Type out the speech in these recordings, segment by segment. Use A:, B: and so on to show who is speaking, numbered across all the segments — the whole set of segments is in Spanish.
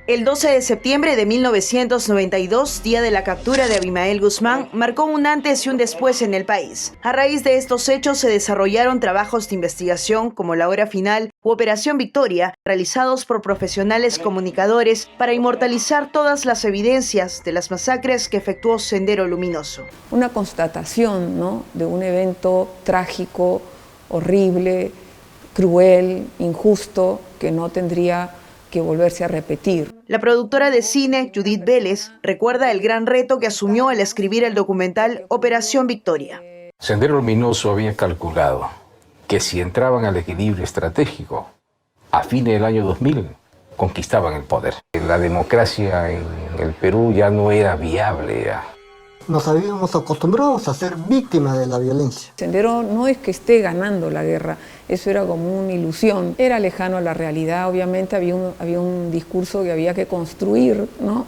A: El 12 de septiembre de 1992, día de la captura de Abimael Guzmán, marcó un antes y un después en el país. A raíz de estos hechos se desarrollaron trabajos de investigación como La Hora Final u Operación Victoria, realizados por profesionales comunicadores para inmortalizar todas las evidencias de las masacres que efectuó Sendero Luminoso.
B: Una constatación, ¿no?, de un evento trágico, horrible, cruel, injusto, que no tendría que volverse a repetir.
A: La productora de cine, Judith Vélez, recuerda el gran reto que asumió al escribir el documental Operación Victoria.
C: Sendero Luminoso había calculado que si entraban al equilibrio estratégico, a fines del año 2000, conquistaban el poder. La democracia en el Perú ya no era viable.
D: Nos habíamos acostumbrado a ser víctimas de la violencia.
B: Sendero no es que esté ganando la guerra, eso era como una ilusión, era lejano a la realidad. Obviamente había un discurso que había que construir, ¿no?,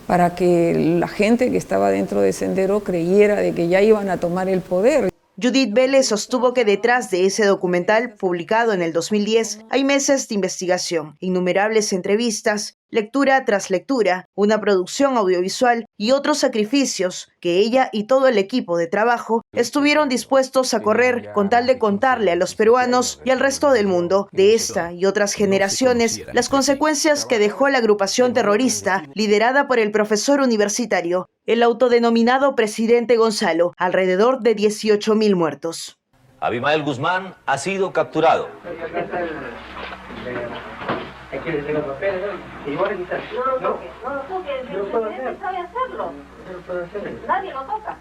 B: para que la gente que estaba dentro de Sendero creyera de que ya iban a tomar el poder.
A: Judith Vélez sostuvo que detrás de ese documental, publicado en el 2010, hay meses de investigación, innumerables entrevistas, lectura tras lectura, una producción audiovisual y otros sacrificios que ella y todo el equipo de trabajo estuvieron dispuestos a correr con tal de contarle a los peruanos y al resto del mundo, de esta y otras generaciones, las consecuencias que dejó la agrupación terrorista liderada por el profesor universitario, el autodenominado presidente Gonzalo, alrededor de 18.000 muertos.
E: Abimael Guzmán ha sido capturado.
F: Aquí le tengo papeles, ¿no? Igual quizás. No lo toques, el presidente sabe hacerlo. Nadie lo toca.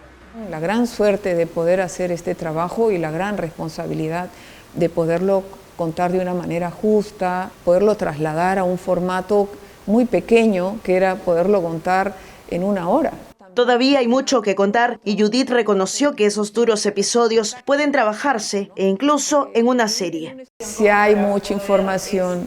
B: La gran suerte de poder hacer este trabajo y la gran responsabilidad de poderlo contar de una manera justa, poderlo trasladar a un formato muy pequeño, que era poderlo contar en una hora.
A: Todavía hay mucho que contar y Judith reconoció que esos duros episodios pueden trabajarse e incluso en una serie.
B: Si hay mucha información.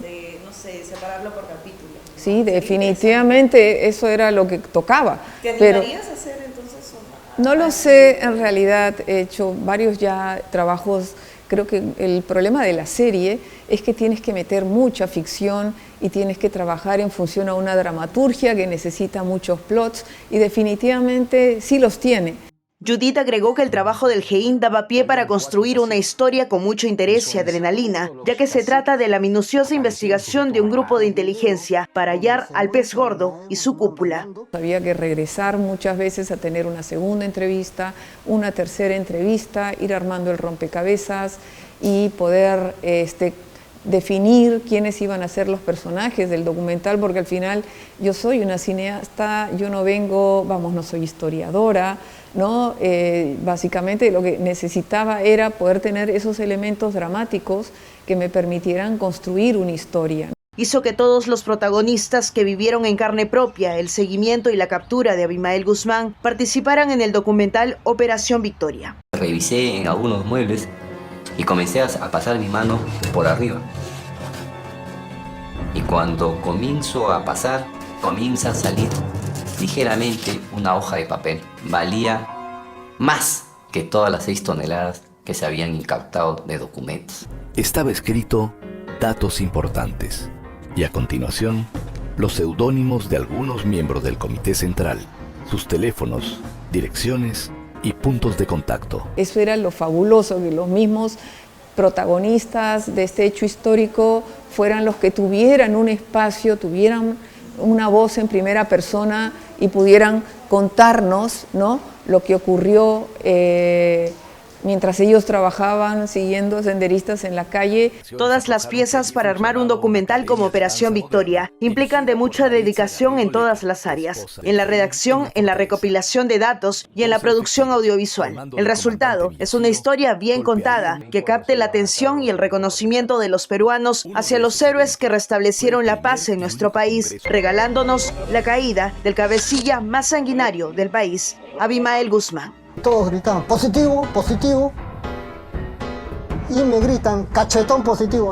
A: Separarlo por capítulos.
B: Sí, definitivamente eso era lo que tocaba.
A: ¿Te animarías a hacer entonces
B: no lo sé, en realidad he hecho varios ya trabajos. Creo que el problema de la serie es que tienes que meter mucha ficción y tienes que trabajar en función a una dramaturgia que necesita muchos plots y definitivamente sí los tiene.
A: Judith agregó que el trabajo del GEIN daba pie para construir una historia con mucho interés y adrenalina, ya que se trata de la minuciosa investigación de un grupo de inteligencia para hallar al pez gordo y su cúpula.
B: Había que regresar muchas veces a tener una segunda entrevista, una tercera entrevista, ir armando el rompecabezas y poder definir quiénes iban a ser los personajes del documental, porque al final yo soy una cineasta, yo no vengo, no soy historiadora, ¿no? Básicamente lo que necesitaba era poder tener esos elementos dramáticos que me permitieran construir una historia.
A: Hizo que todos los protagonistas que vivieron en carne propia el seguimiento y la captura de Abimael Guzmán participaran en el documental Operación Victoria.
G: Revisé en algunos muebles y comencé a pasar mi mano por arriba. Y cuando comienzo a pasar, comienza a salir ligeramente una hoja de papel. Valía más que todas las 6 toneladas que se habían incautado de documentos.
H: Estaba escrito datos importantes y a continuación los seudónimos de algunos miembros del Comité Central, sus teléfonos, direcciones y puntos de contacto.
B: Eso era lo fabuloso, que los mismos protagonistas de este hecho histórico fueran los que tuvieran un espacio, tuvieran una voz en primera persona y pudieran contarnos, ¿no?, lo que ocurrió mientras ellos trabajaban siguiendo senderistas en la calle.
A: Todas las piezas para armar un documental como Operación Victoria implican de mucha dedicación en todas las áreas, en la redacción, en la recopilación de datos y en la producción audiovisual. El resultado es una historia bien contada que capte la atención y el reconocimiento de los peruanos hacia los héroes que restablecieron la paz en nuestro país, regalándonos la caída del cabecilla más sanguinario del país, Abimael Guzmán.
D: Todos gritaban positivo, positivo, y me gritan cachetón positivo.